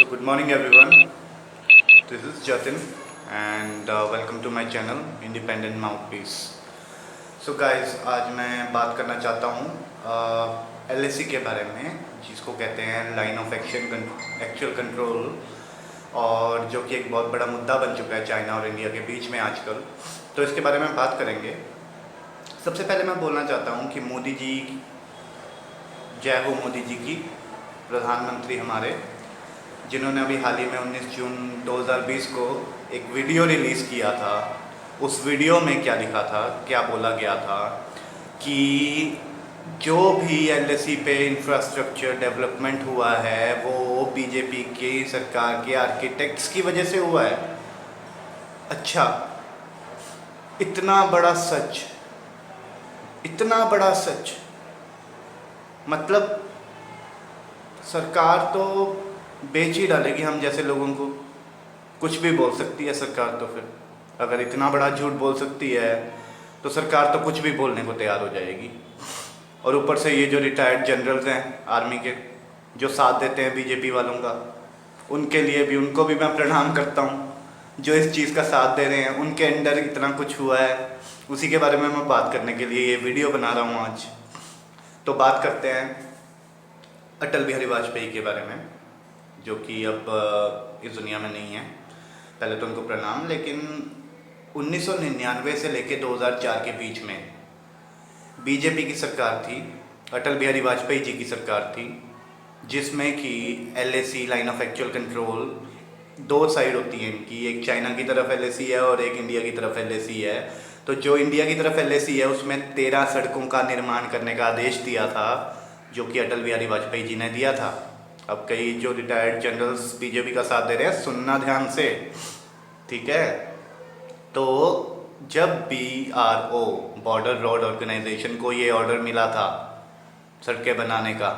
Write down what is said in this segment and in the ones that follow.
So good morning everyone. This is Jatin and welcome to my channel Independent Mouthpiece. So guys, आज मैं बात करना चाहता हूँ LAC के बारे में, जिसको कहते हैं लाइन ऑफ एक्चुअल कंट्रोल, और जो कि एक बहुत बड़ा मुद्दा बन चुका है चाइना और इंडिया के बीच में आजकल। तो इसके बारे में बात करेंगे। सबसे पहले मैं बोलना चाहता हूँ कि मोदी जी, जय हो मोदी जी की, प्रधानमंत्री हमारे, जिन्होंने अभी हाल ही में 19 जून 2020 को एक वीडियो रिलीज़ किया था। उस वीडियो में क्या लिखा था, क्या बोला गया था कि जो भी LAC पे इंफ्रास्ट्रक्चर डेवलपमेंट हुआ है वो बीजेपी की सरकार के आर्किटेक्ट्स की वजह से हुआ है। अच्छा, इतना बड़ा सच, इतना बड़ा सच, मतलब सरकार तो बेच ही डालेगी हम जैसे लोगों को। कुछ भी बोल सकती है सरकार, तो फिर अगर इतना बड़ा झूठ बोल सकती है तो सरकार तो कुछ भी बोलने को तैयार हो जाएगी। और ऊपर से ये जो रिटायर्ड जनरल्स हैं आर्मी के, जो साथ देते हैं बीजेपी वालों का, उनके लिए भी, उनको भी मैं प्रणाम करता हूँ, जो इस चीज़ का साथ दे रहे हैं। उनके अंडर इतना कुछ हुआ है, उसी के बारे में मैं बात करने के लिए ये वीडियो बना रहा हूँ आज। तो बात करते हैं अटल बिहारी वाजपेयी के बारे में, जो कि अब इस दुनिया में नहीं है। पहले तो उनको प्रणाम। लेकिन 1999 से लेकर 2004 के बीच में बीजेपी की सरकार थी, अटल बिहारी वाजपेयी जी की सरकार थी, जिसमें कि LAC line of actual control, दो साइड होती है इनकी, एक चाइना की तरफ LAC है और एक इंडिया की तरफ LAC है। तो जो इंडिया की तरफ LAC है उसमें 13 सड़कों का निर्माण करने का आदेश दिया था, जो कि अटल बिहारी वाजपेयी जी ने दिया था। अब कई जो रिटायर्ड जनरल्स बीजेपी का साथ दे रहे हैं, सुनना ध्यान से, ठीक है। तो जब BRO, बॉर्डर रोड ऑर्गेनाइजेशन को ये ऑर्डर मिला था सड़कें बनाने का,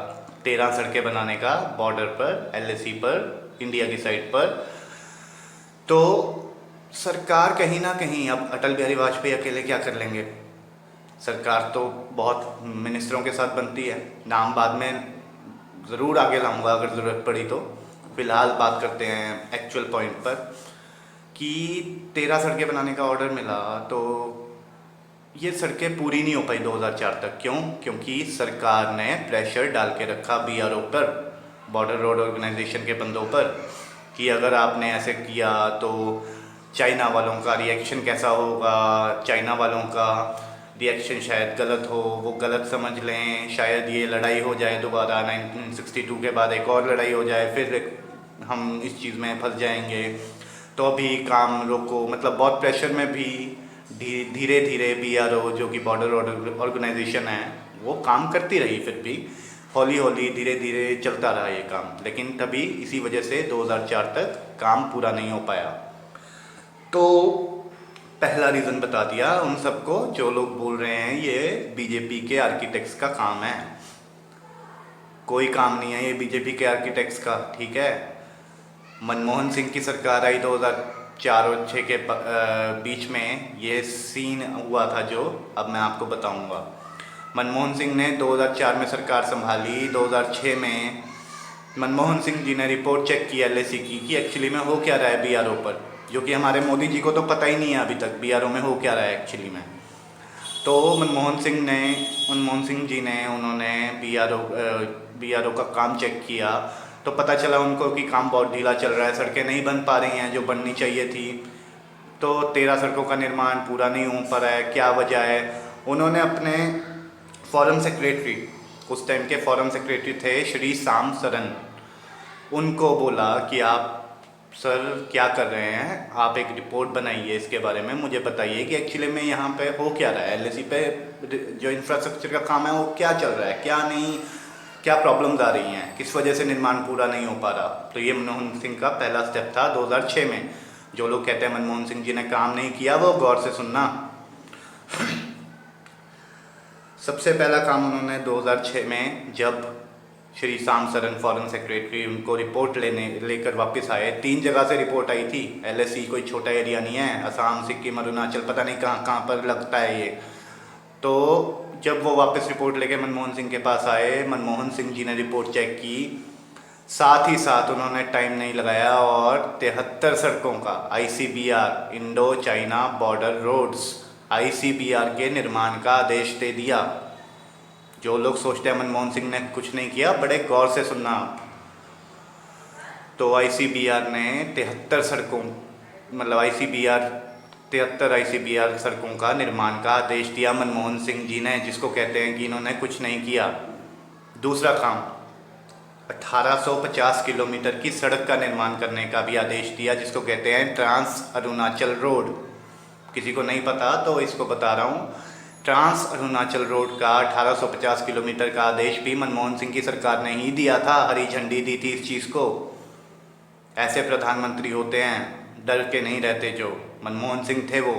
13 सड़कें बनाने का बॉर्डर पर, LAC पर, इंडिया की साइड पर, तो सरकार कहीं ना कहीं, अब अटल बिहारी वाजपेयी अकेले क्या कर लेंगे? सरकार तो बहुत मिनिस्टरों के साथ बनती है, नाम बाद में ज़रूर आगे लाऊंगा अगर ज़रूरत पड़ी तो। फ़िलहाल बात करते हैं एक्चुअल पॉइंट पर कि 13 सड़कें बनाने का ऑर्डर मिला, तो ये सड़कें पूरी नहीं हो पाई 2004 तक। क्यों? क्योंकि सरकार ने प्रेशर डाल के रखा BRO पर, बॉर्डर रोड ऑर्गेनाइजेशन के बंदों पर, कि अगर आपने ऐसे किया तो चाइना वालों का रिएक्शन कैसा होगा, चाइना वालों का रिएक्शन शायद गलत हो, वो गलत समझ लें, शायद ये लड़ाई हो जाए दोबारा, 1962 के बाद एक और लड़ाई हो जाए, फिर हम इस चीज़ में फंस जाएंगे। तो अभी काम रोको, मतलब बहुत प्रेशर में भी धीरे धीरे BRO, जो कि बॉर्डर ऑर्गेनाइजेशन है, वो काम करती रही। फिर भी हौली हौली धीरे धीरे चलता रहा ये काम, लेकिन तभी इसी वजह से 2004 तक काम पूरा नहीं हो पाया। तो पहला रीज़न बता दिया उन सबको जो लोग बोल रहे हैं ये बीजेपी के आर्किटेक्ट्स का काम है। कोई काम नहीं है ये बीजेपी के आर्किटेक्ट्स का, ठीक है। मनमोहन सिंह की सरकार आई 2004 और 6 के बीच में, ये सीन हुआ था जो अब मैं आपको बताऊंगा। मनमोहन सिंह ने 2004 में सरकार संभाली। 2006 में मनमोहन सिंह जी ने रिपोर्ट चेक की LAC की कि एक्चुअली में हो क्या रहा है BRO पर, जो कि हमारे मोदी जी को तो पता ही नहीं है अभी तक BRO में हो क्या रहा है एक्चुअली में। तो मनमोहन सिंह जी ने, उन्होंने BRO का काम चेक किया, तो पता चला उनको कि काम बहुत ढीला चल रहा है, सड़कें नहीं बन पा रही हैं जो बननी चाहिए थी। तो 13 सड़कों का निर्माण पूरा नहीं हो पा रहा है। क्या वजह है? उन्होंने अपने फॉरेन सेक्रेटरी, उस टाइम के फॉरेन सेक्रेटरी थे श्री शाम सरन, उनको बोला कि आप सर क्या कर रहे हैं, आप एक रिपोर्ट बनाइए इसके बारे में, मुझे बताइए कि एक्चुअली में यहाँ पे हो क्या रहा है, LAC पे जो इंफ्रास्ट्रक्चर का काम है वो क्या चल रहा है, क्या नहीं, क्या प्रॉब्लम्स आ रही हैं, किस वजह से निर्माण पूरा नहीं हो पा रहा। तो ये मनमोहन सिंह का पहला स्टेप था 2006 में। जो लोग कहते हैं मनमोहन सिंह जी ने काम नहीं किया, वो गौर से सुनना। सबसे पहला काम उन्होंने 2006 में, जब श्री शाम सरन फॉरेन सेक्रेटरी उनको रिपोर्ट लेकर वापस आए, 3 जगह से रिपोर्ट आई थी। LAC कोई छोटा एरिया नहीं है, असम, सिक्किम, अरुणाचल, पता नहीं कहाँ कहाँ पर लगता है ये। तो जब वो वापस रिपोर्ट लेके मनमोहन सिंह के पास आए, मनमोहन सिंह जी ने रिपोर्ट चेक की साथ ही साथ उन्होंने टाइम नहीं लगाया और 73 सड़कों का ICBR, Indo China border roads, ICBR के निर्माण का आदेश दे दिया। जो लोग सोचते हैं मनमोहन सिंह ने कुछ नहीं किया, बड़े गौर से सुनना आप। तो ICBR ने 73 सड़कों मतलब ICBR 73 ICBR सड़कों का निर्माण का आदेश दिया मनमोहन सिंह जी ने, जिसको कहते हैं कि इन्होंने कुछ नहीं किया। दूसरा काम, 1850 किलोमीटर की सड़क का निर्माण करने का भी आदेश दिया, जिसको कहते हैं ट्रांस अरुणाचल रोड। किसी को नहीं पता तो इसको बता रहा हूँ, ट्रांस अरुणाचल रोड का 1850 किलोमीटर का आदेश भी मनमोहन सिंह की सरकार ने ही दिया था, हरी झंडी दी थी इस चीज़ को। ऐसे प्रधानमंत्री होते हैं, डर के नहीं रहते, जो मनमोहन सिंह थे वो।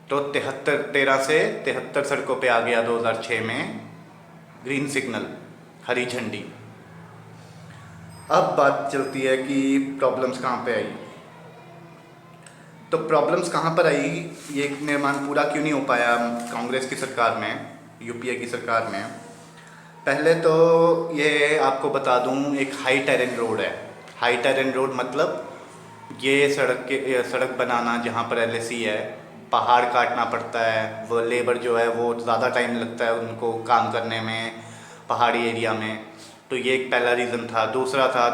तो 13 से 73 सड़कों पे आ गया 2006 में ग्रीन सिग्नल, हरी झंडी। अब बात चलती है कि प्रॉब्लम्स कहाँ पे आई। तो प्रॉब्लम्स कहाँ पर आई, ये निर्माण पूरा क्यों नहीं हो पाया कांग्रेस की सरकार में, UPA की सरकार में। पहले तो ये आपको बता दूं, एक हाई टेरेन रोड है। हाई टेरेन रोड मतलब ये सड़क बनाना जहाँ पर LAC है, पहाड़ काटना पड़ता है, वो लेबर जो है वो ज़्यादा टाइम लगता है उनको काम करने में पहाड़ी एरिया में। तो ये एक पहला रीज़न था। दूसरा था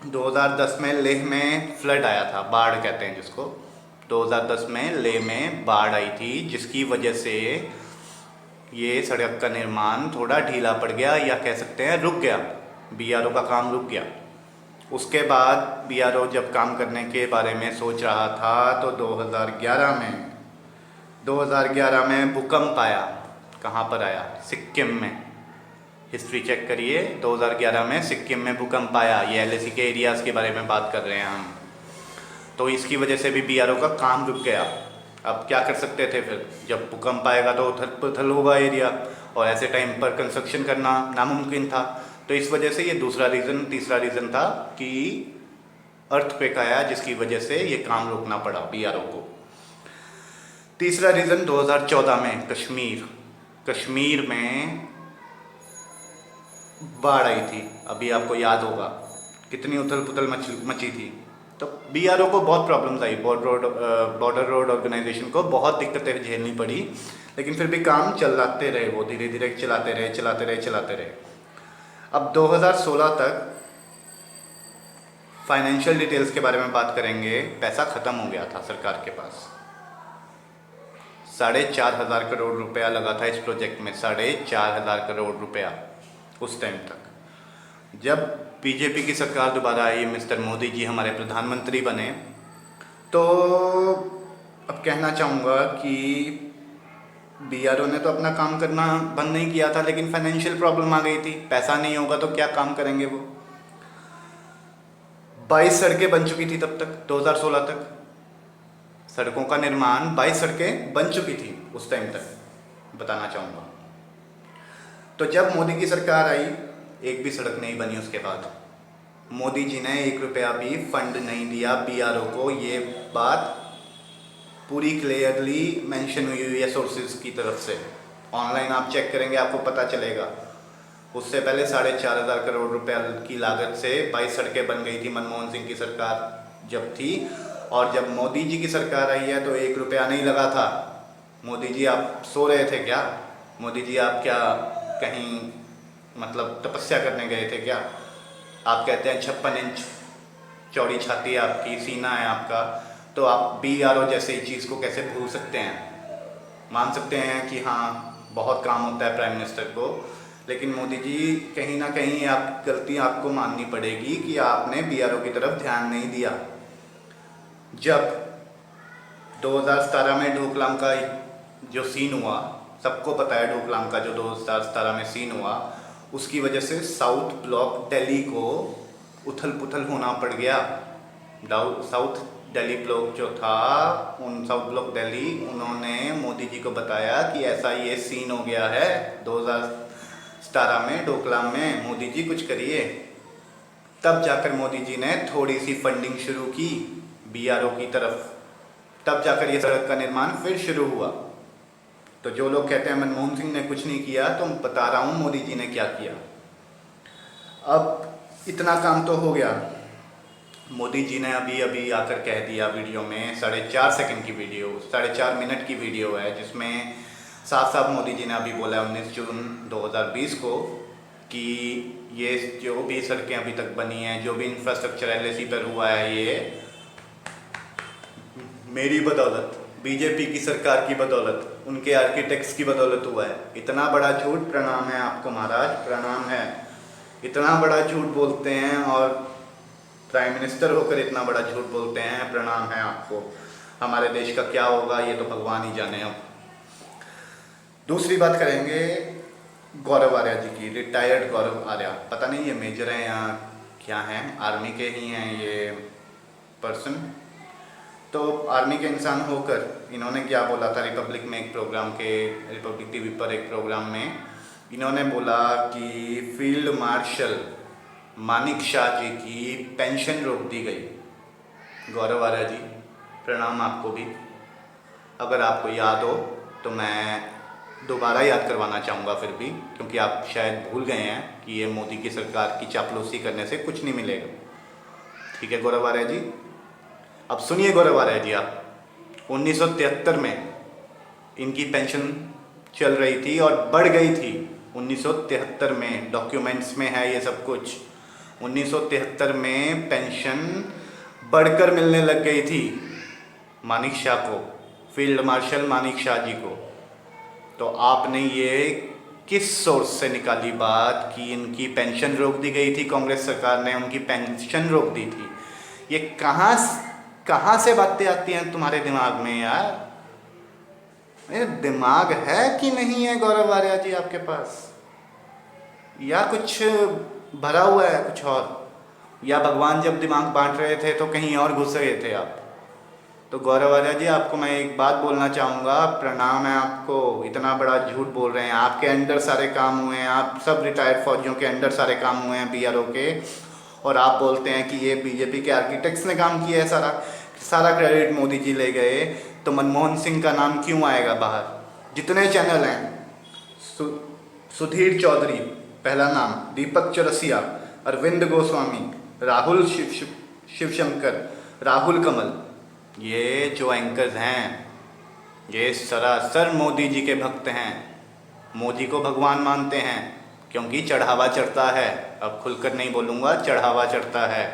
2010 में लेह में फ्लड आया था, बाढ़ कहते हैं जिसको। 2010 में लेह में बाढ़ आई थी, जिसकी वजह से ये सड़क का निर्माण थोड़ा ढीला पड़ गया, या कह सकते हैं रुक गया। BRO का काम रुक गया। उसके बाद BRO जब काम करने के बारे में सोच रहा था तो 2011 में भूकंप आया। कहाँ पर आया? सिक्किम में। हिस्ट्री चेक करिए, 2011 में सिक्किम में भूकंप आया। ये LAC के एरियाज़ के बारे में बात कर रहे हैं हम। तो इसकी वजह से भी BRO का काम रुक गया। अब क्या कर सकते थे फिर, जब भूकंप आएगा तो उथल पुथल होगा एरिया, और ऐसे टाइम पर कंस्ट्रक्शन करना नामुमकिन था। तो इस वजह से ये तीसरा रीज़न था कि अर्थक्वेक आया, जिसकी वजह से ये काम रोकना पड़ा BRO को। तीसरा रीज़न 2014 में कश्मीर में बाढ़ आई थी। अभी आपको याद होगा कितनी उथल पुथल मची थी। तो BRO को बहुत प्रॉब्लम्स आई, बॉर्डर रोड ऑर्गेनाइजेशन को बहुत दिक्कतें झेलनी पड़ी, लेकिन फिर भी काम चलाते रहे, वो धीरे धीरे चलाते रहे। अब 2016 तक फाइनेंशियल डिटेल्स के बारे में बात करेंगे। पैसा ख़त्म हो गया था सरकार के पास। 4,500 करोड़ रुपया लगा था इस प्रोजेक्ट में, 4,500 करोड़ रुपया उस टाइम तक। जब BJP की सरकार दोबारा आई, मिस्टर मोदी जी हमारे प्रधानमंत्री बने, तो अब कहना चाहूँगा कि BRO ने तो अपना काम करना बंद नहीं किया था, लेकिन फाइनेंशियल प्रॉब्लम आ गई थी। पैसा नहीं होगा तो क्या काम करेंगे वो। 22 सड़कें बन चुकी थी तब तक, 2016 तक सड़कों का निर्माण 22 सड़कें बन चुकी थी उस टाइम तक, बताना चाहूँगा। तो जब मोदी की सरकार आई, एक भी सड़क नहीं बनी। उसके बाद मोदी जी ने 1 रुपया भी फंड नहीं दिया BRO को। ये बात पूरी क्लियरली मेंशन हुई है सोर्सेज की तरफ से। ऑनलाइन आप चेक करेंगे आपको पता चलेगा। उससे पहले 4,500 करोड़ रुपया की लागत से 22 सड़कें बन गई थी मनमोहन सिंह की सरकार जब थी। और जब मोदी जी की सरकार आई है तो 1 रुपया नहीं लगा था। मोदी जी आप सो रहे थे क्या? मोदी जी आप क्या कहीं मतलब तपस्या करने गए थे क्या? आप कहते हैं 56 इंच चौड़ी छाती है आपकी, सीना है आपका, तो आप BRO जैसे चीज़ को कैसे भूल सकते हैं? मान सकते हैं कि हाँ बहुत काम होता है प्राइम मिनिस्टर को, लेकिन मोदी जी कहीं ना कहीं आप गलती आपको माननी पड़ेगी कि आपने BRO की तरफ ध्यान नहीं दिया। जब 2017 में डोकलाम का जो सीन हुआ, सबको पता है डोकलाम का जो 2017 में सीन हुआ, उसकी वजह से साउथ ब्लॉक दिल्ली को उथल पुथल होना पड़ गया। साउथ दिल्ली ब्लॉक जो था, साउथ ब्लॉक दिल्ली, उन्होंने मोदी जी को बताया कि ऐसा ये सीन हो गया है 2017 में डोकलाम में, मोदी जी कुछ करिए। तब जाकर मोदी जी ने थोड़ी सी फंडिंग शुरू की BRO की तरफ, तब जाकर ये सड़क का निर्माण फिर शुरू हुआ। तो जो लोग कहते हैं मनमोहन सिंह ने कुछ नहीं किया, तो बता रहा हूँ मोदी जी ने क्या किया। अब इतना काम तो हो गया। मोदी जी ने अभी अभी आकर कह दिया वीडियो में, 4.5 सेकंड की वीडियो, 4.5 मिनट की वीडियो है, जिसमें साफ साफ मोदी जी ने अभी बोला 19 जून 2020 को कि ये जो भी सड़कें अभी तक बनी हैं, जो भी इंफ्रास्ट्रक्चर एलएसी पर हुआ है, ये मेरी बदौलत, बीजेपी की सरकार की बदौलत, उनके आर्किटेक्ट्स की बदौलत हुआ है। इतना बड़ा झूठ, प्रणाम है आपको महाराज, प्रणाम है। इतना बड़ा झूठ बोलते हैं और प्राइम मिनिस्टर होकर इतना बड़ा झूठ बोलते हैं, प्रणाम है आपको। हमारे देश का क्या होगा ये तो भगवान ही जाने। अब दूसरी बात करेंगे गौरव आर्या जी की, रिटायर्ड गौरव आर्या। पता नहीं ये मेजर हैं या क्या हैं, आर्मी के ही हैं ये पर्सन। तो आर्मी के इंसान होकर इन्होंने क्या बोला था रिपब्लिक में, एक प्रोग्राम के, रिपब्लिक टीवी पर एक प्रोग्राम में इन्होंने बोला कि फील्ड मार्शल मानिक शाह जी की पेंशन रोक दी गई। गौरव आर्या जी, प्रणाम आपको भी। अगर आपको याद हो तो मैं दोबारा याद करवाना चाहूँगा फिर भी, क्योंकि आप शायद भूल गए हैं कि ये मोदी की सरकार की चापलूसी करने से कुछ नहीं मिलेगा। ठीक है गौरव आर्या जी, अब सुनिए गौरव आर्या जी, आप 1973 में इनकी पेंशन चल रही थी और बढ़ गई थी। 1973 में डॉक्यूमेंट्स में है ये सब कुछ। 1973 में पेंशन बढ़कर मिलने लग गई थी मानिक शाह को, फील्ड मार्शल मानिक शाह जी को। तो आपने ये किस सोर्स से निकाली बात कि इनकी पेंशन रोक दी गई थी, कांग्रेस सरकार ने उनकी पेंशन रोक दी थी? ये कहाँ से बातें आती हैं तुम्हारे दिमाग में यार? दिमाग है कि नहीं है गौरव आर्या जी आपके पास, या कुछ भरा हुआ है कुछ और, या भगवान जब दिमाग बांट रहे थे तो कहीं और घुस गए थे आप? तो गौरव आर्या जी, आपको मैं एक बात बोलना चाहूँगा, प्रणाम है आपको। इतना बड़ा झूठ बोल रहे हैं, आपके अंडर सारे काम हुए हैं, आप सब रिटायर्ड फौजियों के अंडर सारे काम हुए हैं बीआरओ के, और आप बोलते हैं कि ये बीजेपी के आर्किटेक्ट्स ने काम किया है, सारा क्रेडिट मोदी जी ले गए। तो मनमोहन सिंह का नाम क्यों आएगा बाहर? जितने चैनल हैं, सुधीर चौधरी पहला नाम, दीपक चौरसिया, अरविंद गोस्वामी, राहुल शिवशंकर, राहुल कमल, ये जो एंकर्स हैं ये सरासर मोदी जी के भक्त हैं, मोदी को भगवान मानते हैं, क्योंकि चढ़ावा चढ़ता है। अब खुलकर नहीं बोलूँगा, चढ़ावा चढ़ता है,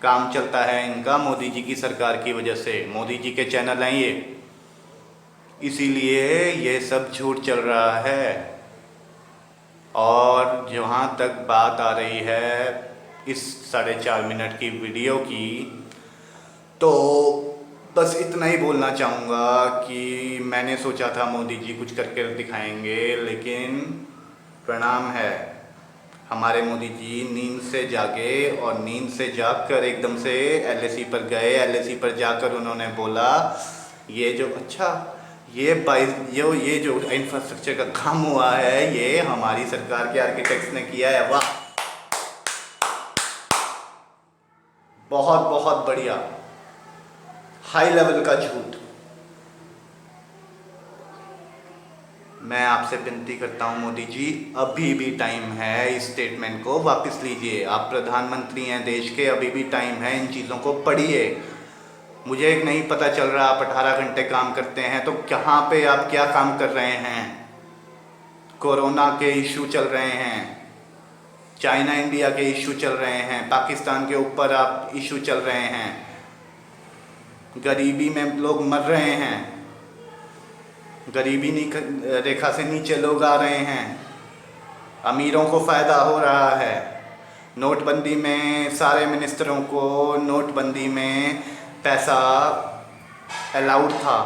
काम चलता है इनका मोदी जी की सरकार की वजह से। मोदी जी के चैनल हैं ये, इसीलिए ये सब झूठ चल रहा है। और जहाँ तक बात आ रही है इस 4.5 मिनट की वीडियो की, तो बस इतना ही बोलना चाहूँगा कि मैंने सोचा था मोदी जी कुछ करके दिखाएंगे, लेकिन प्रणाम है, हमारे मोदी जी नींद से जागे और नींद से जागकर एकदम से एलएसी पर गए। एलएसी पर जाकर उन्होंने बोला ये जो ये जो इंफ्रास्ट्रक्चर का काम हुआ है ये हमारी सरकार के आर्किटेक्ट्स ने किया है। वाह, बहुत बहुत बढ़िया, हाई लेवल का झूठ। मैं आपसे विनती करता हूं मोदी जी, अभी भी टाइम है, इस स्टेटमेंट को वापस लीजिए। आप प्रधानमंत्री हैं देश के, अभी भी टाइम है, इन चीज़ों को पढ़िए। मुझे एक नहीं पता चल रहा, आप 18 घंटे काम करते हैं तो कहाँ पे आप क्या काम कर रहे हैं? कोरोना के इशू चल रहे हैं, चाइना इंडिया के इशू चल रहे हैं, पाकिस्तान के ऊपर आप इशू चल रहे हैं, गरीबी में लोग मर रहे हैं, गरीबी रेखा से नीचे लोग आ रहे हैं, अमीरों को फ़ायदा हो रहा है। नोटबंदी में सारे मिनिस्टरों को नोटबंदी में पैसा अलाउड था,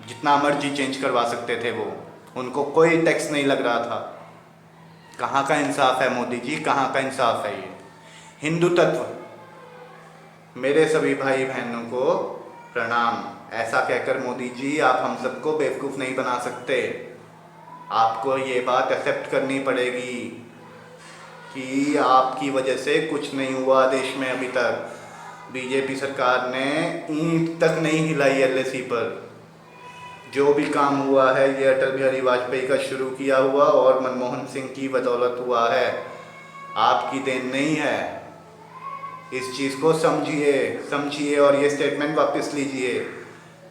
जितना मर्जी चेंज करवा सकते थे वो, उनको कोई टैक्स नहीं लग रहा था। कहाँ का इंसाफ है मोदी जी, कहाँ का इंसाफ है ये? हिंदू तत्व, मेरे सभी भाई बहनों को प्रणाम। ऐसा कहकर मोदी जी आप हम सबको बेवकूफ़ नहीं बना सकते। आपको ये बात एक्सेप्ट करनी पड़ेगी कि आपकी वजह से कुछ नहीं हुआ देश में अभी तक। बीजेपी सरकार ने ईंट तक नहीं हिलाई एलएसी पर। जो भी काम हुआ है ये अटल बिहारी वाजपेयी का शुरू किया हुआ और मनमोहन सिंह की बदौलत हुआ है। आपकी देन नहीं है। इस चीज़ को समझिए और ये स्टेटमेंट वापस लीजिए,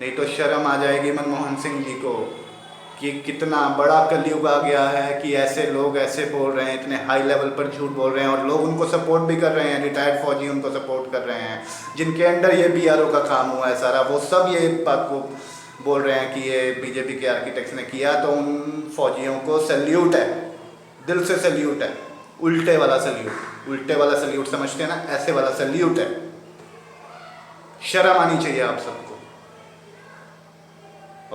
नहीं तो शर्म आ जाएगी मनमोहन सिंह जी को कि कितना बड़ा कलयुग आ गया है कि ऐसे लोग ऐसे बोल रहे हैं, इतने हाई लेवल पर झूठ बोल रहे हैं और लोग उनको सपोर्ट भी कर रहे हैं। रिटायर्ड फौजी उनको सपोर्ट कर रहे हैं, जिनके अंडर ये बीआरओ का काम हुआ है सारा, वो सब ये बात को बोल रहे हैं कि ये बीजेपी के आर्किटेक्ट्स ने किया। तो उन फौजियों को सल्यूट है, दिल से सल्यूट है, उल्टे वाला सल्यूट समझते हैं ना, ऐसे वाला सल्यूट है। शर्म आनी चाहिए आप सबको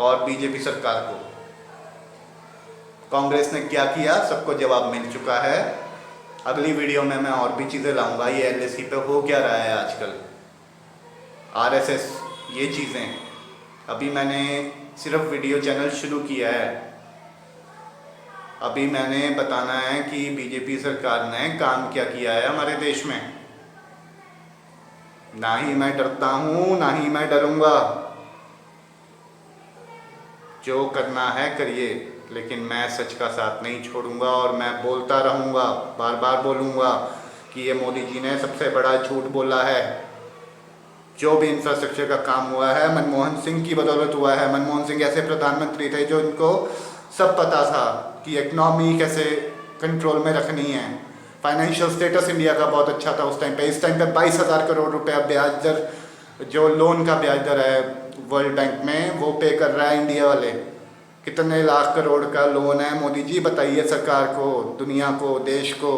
और बीजेपी सरकार को। कांग्रेस ने क्या किया सबको जवाब मिल चुका है। अगली वीडियो में मैं और भी चीज़ें लाऊंगा। ये एलएसी पे हो क्या रहा है आजकल, आरएसएस, ये चीज़ें। अभी मैंने सिर्फ वीडियो चैनल शुरू किया है, अभी मैंने बताना है कि बीजेपी सरकार ने काम क्या किया है हमारे देश में। ना ही मैं डरता हूँ, ना ही मैं डरूंगा। जो करना है करिए, लेकिन मैं सच का साथ नहीं छोड़ूंगा और मैं बोलता रहूंगा, बार बार बोलूंगा कि ये मोदी जी ने सबसे बड़ा झूठ बोला है। जो भी इंफ्रास्ट्रक्चर का काम हुआ है मनमोहन सिंह की बदौलत हुआ है। मनमोहन सिंह ऐसे प्रधानमंत्री थे जो इनको सब पता था कि इकनॉमी कैसे कंट्रोल में रखनी है। फाइनेंशियल स्टेटस इंडिया का बहुत अच्छा था उस टाइम पे। इस टाइम पे 22,000 करोड़ रुपया ब्याज दर, जो लोन का ब्याज दर है वर्ल्ड बैंक में, वो पे कर रहा है इंडिया वाले। कितने लाख करोड़ का लोन है मोदी जी, बताइए सरकार को, दुनिया को, देश को,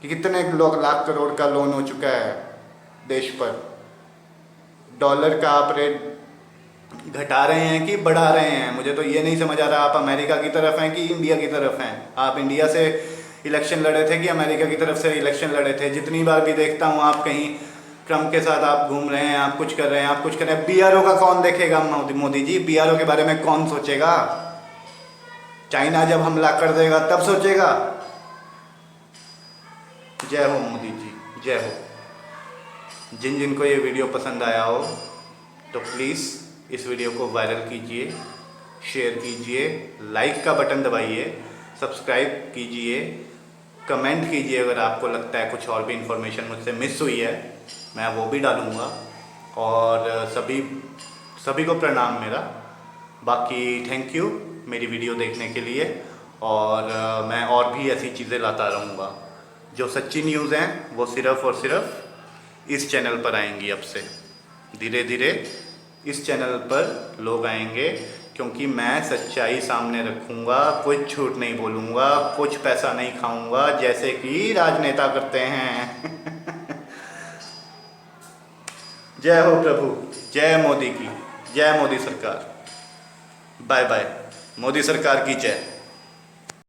कि कितने लाख करोड़ का लोन हो चुका है देश पर। डॉलर का आप रेट घटा रहे हैं कि बढ़ा रहे हैं, मुझे तो ये नहीं समझ आ रहा। आप अमेरिका की तरफ हैं कि इंडिया की तरफ हैं? आप इंडिया से इलेक्शन लड़े थे कि अमेरिका की तरफ से इलेक्शन लड़े थे? जितनी बार भी देखता हूँ आप कहीं ट्रम्प के साथ आप घूम रहे हैं, आप कुछ कर रहे हैं, आप कुछ कर रहे हैं। बीआरओ का कौन देखेगा मोदी जी? बीआरओ के बारे में कौन सोचेगा? चाइना जब हमला कर देगा तब सोचेगा। जय हो मोदी जी, जय हो। जिन जिन को ये वीडियो पसंद आया हो तो प्लीज़ इस वीडियो को वायरल कीजिए, शेयर कीजिए, लाइक का बटन दबाइए, सब्सक्राइब कीजिए, कमेंट कीजिए। अगर आपको लगता है कुछ और भी इन्फॉर्मेशन मुझसे मिस हुई है, मैं वो भी डालूँगा। और सभी को प्रणाम मेरा। बाकी थैंक यू मेरी वीडियो देखने के लिए। और मैं और भी ऐसी चीज़ें लाता रहूँगा। जो सच्ची न्यूज़ हैं वो सिर्फ़ और सिर्फ इस चैनल पर आएंगी। अब से धीरे धीरे इस चैनल पर लोग आएंगे, क्योंकि मैं सच्चाई सामने रखूँगा, कुछ झूठ नहीं बोलूँगा, कुछ पैसा नहीं खाऊँगा जैसे कि राजनेता करते हैं। जय हो प्रभु, जय मोदी की, जय मोदी सरकार। Bye bye. मोदी सरकार की जय।